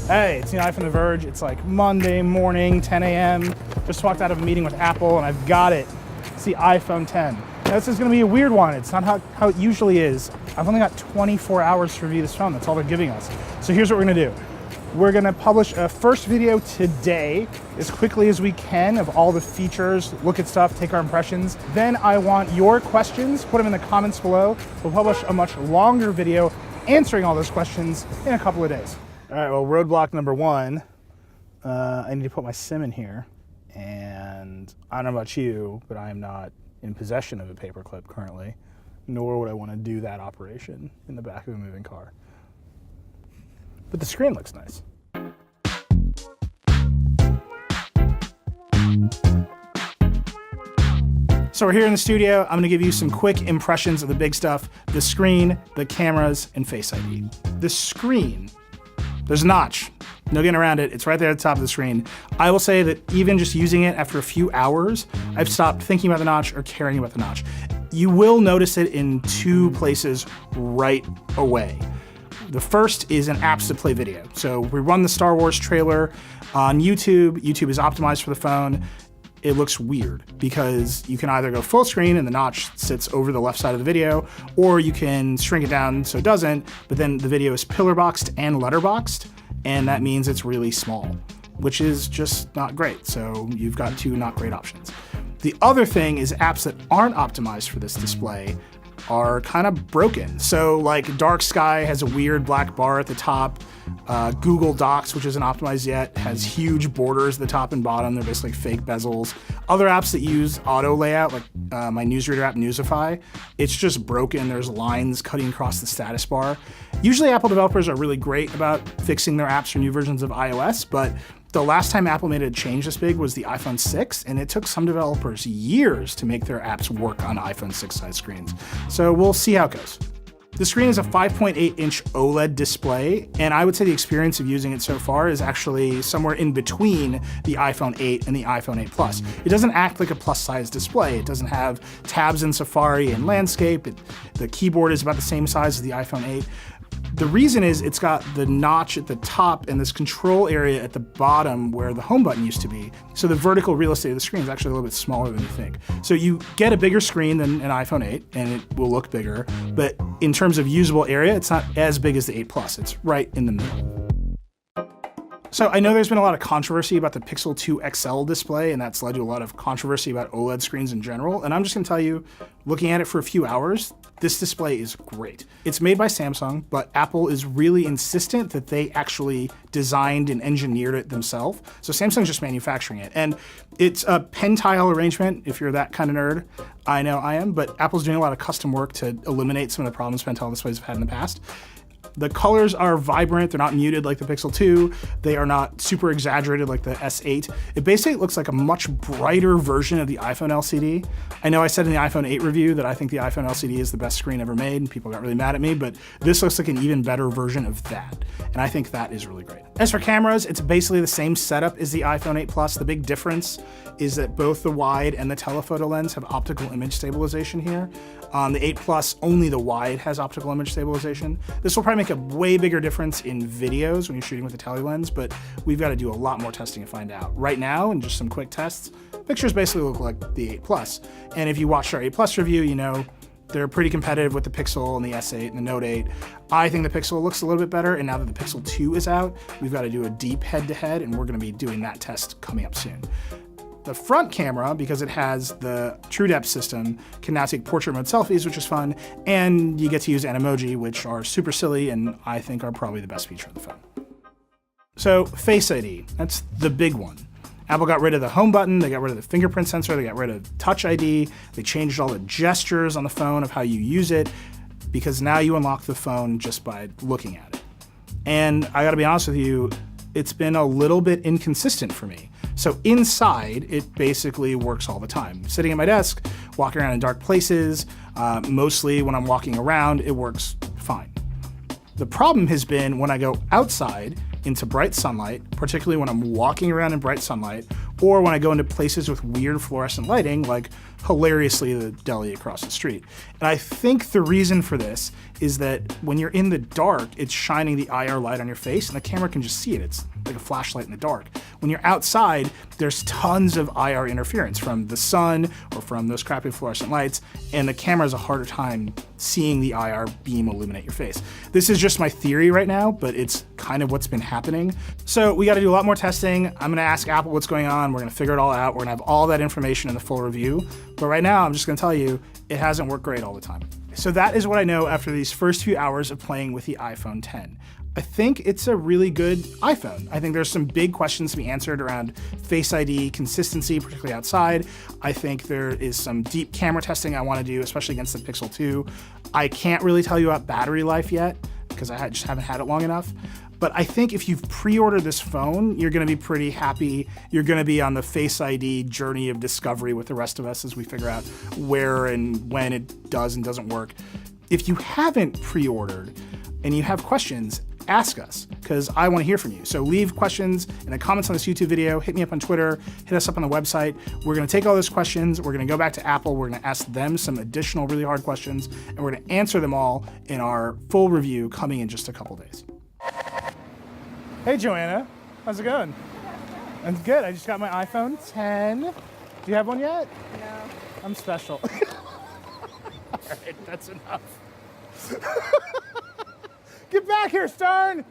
Hey, it's Neil from The Verge. It's like Monday morning, 10 a.m. Just walked out of a meeting with Apple and I've got it. It's the iPhone 10. Now, this is gonna be a weird one. It's not how it usually is. I've only got 24 hours to review this phone. That's all they're giving us. So here's what we're gonna do. We're gonna publish a first video today as quickly as we can of all the features, look at stuff, take our impressions. Then I want your questions, put them in the comments below. We'll publish a much longer video answering all those questions in a couple of days. All right, well, roadblock number one, I need to put my SIM in here. And I don't know about you, but I am not in possession of a paperclip currently, nor would I want to do that operation in the back of a moving car. But the screen looks nice. So we're here in the studio. I'm gonna give you some quick impressions of the big stuff, the screen, the cameras, and Face ID. The screen, there's a notch. No getting around it. It's right there at the top of the screen. I will say that even just using it after a few hours, I've stopped thinking about the notch or caring about the notch. You will notice it in two places right away. The first is in apps that play video. So we run the Star Wars trailer on YouTube. YouTube is optimized for the phone. It looks weird because you can either go full screen and the notch sits over the left side of the video, or you can shrink it down so it doesn't, but then the video is pillar boxed and letterboxed, and that means it's really small, which is just not great. So you've got two not great options. The other thing is apps that aren't optimized for this display are kind of broken. So like Dark Sky has a weird black bar at the top. Google Docs, which isn't optimized yet, has huge borders at the top and bottom. They're basically fake bezels. Other apps that use auto layout, like my newsreader app, Newsify, it's just broken. There's lines cutting across the status bar. Usually Apple developers are really great about fixing their apps for new versions of iOS, but the last time Apple made a change this big was the iPhone 6, and it took some developers years to make their apps work on iPhone 6 size screens. So we'll see how it goes. The screen is a 5.8-inch OLED display, and I would say the experience of using it so far is actually somewhere in between the iPhone 8 and the iPhone 8 Plus. It doesn't act like a plus-size display. It doesn't have tabs in Safari and landscape. The keyboard is about the same size as the iPhone 8. The reason is it's got the notch at the top and this control area at the bottom where the home button used to be. So the vertical real estate of the screen is actually a little bit smaller than you think. So you get a bigger screen than an iPhone 8 and it will look bigger, but in terms of usable area, it's not as big as the 8 Plus. It's right in the middle. So I know there's been a lot of controversy about the Pixel 2 XL display, and that's led to a lot of controversy about OLED screens in general. And I'm just gonna tell you, looking at it for a few hours, this display is great. It's made by Samsung, but Apple is really insistent that they actually designed and engineered it themselves. So Samsung's just manufacturing it. And it's a pen tile arrangement, if you're that kind of nerd. I know I am, but Apple's doing a lot of custom work to eliminate some of the problems pen tile displays have had in the past. The colors are vibrant, they're not muted like the Pixel 2, they are not super exaggerated like the S8. It basically looks like a much brighter version of the iPhone LCD. I know I said in the iPhone 8 review that I think the iPhone LCD is the best screen ever made, and people got really mad at me, but this looks like an even better version of that, and I think that is really great. As for cameras, it's basically the same setup as the iPhone 8 Plus. The big difference is that both the wide and the telephoto lens have optical image stabilization here. On the 8 Plus, only the wide has optical image stabilization. This will probably make a way bigger difference in videos when you're shooting with the tele lens, but we've got to do a lot more testing to find out. Right now, in just some quick tests, pictures basically look like the 8 Plus. And if you watched our 8 Plus review, you know they're pretty competitive with the Pixel and the S8 and the Note 8. I think the Pixel looks a little bit better, and now that the Pixel 2 is out, we've got to do a deep head-to-head, and we're going to be doing that test coming up soon. The front camera, because it has the True Depth system, can now take portrait mode selfies, which is fun, and you get to use Animoji, which are super silly and I think are probably the best feature of the phone. So Face ID, that's the big one. Apple got rid of the home button, they got rid of the fingerprint sensor, they got rid of Touch ID, they changed all the gestures on the phone of how you use it, because now you unlock the phone just by looking at it. And I gotta be honest with you, it's been a little bit inconsistent for me. So inside, it basically works all the time. Sitting at my desk, walking around in dark places, mostly when I'm walking around, it works fine. The problem has been when I go outside into bright sunlight, particularly when I'm walking around in bright sunlight, or when I go into places with weird fluorescent lighting, like hilariously the deli across the street. And I think the reason for this is that when you're in the dark, it's shining the IR light on your face and the camera can just see it. It's like a flashlight in the dark. When you're outside, there's tons of IR interference from the sun or from those crappy fluorescent lights, and the camera has a harder time seeing the IR beam illuminate your face. This is just my theory right now, but it's kind of what's been happening. So we gotta do a lot more testing. I'm gonna ask Apple what's going on. We're gonna figure it all out. We're gonna have all that information in the full review. But right now, I'm just gonna tell you, it hasn't worked great all the time. So that is what I know after these first few hours of playing with the iPhone X. I think it's a really good iPhone. I think there's some big questions to be answered around Face ID consistency, particularly outside. I think there is some deep camera testing I want to do, especially against the Pixel 2. I can't really tell you about battery life yet because I just haven't had it long enough. But I think if you've pre-ordered this phone, you're gonna be pretty happy. You're gonna be on the Face ID journey of discovery with the rest of us as we figure out where and when it does and doesn't work. If you haven't pre-ordered and you have questions, ask us, because I want to hear from you. So leave questions in the comments on this YouTube video, hit me up on Twitter, hit us up on the website. We're going to take all those questions, we're going to go back to Apple, we're going to ask them some additional really hard questions, and we're going to answer them all in our full review coming in just a couple days. Hey Joanna, how's it going? I'm good, I just got my iPhone X. Do you have one yet? No. I'm special. All right, that's enough. Get back here, Stern!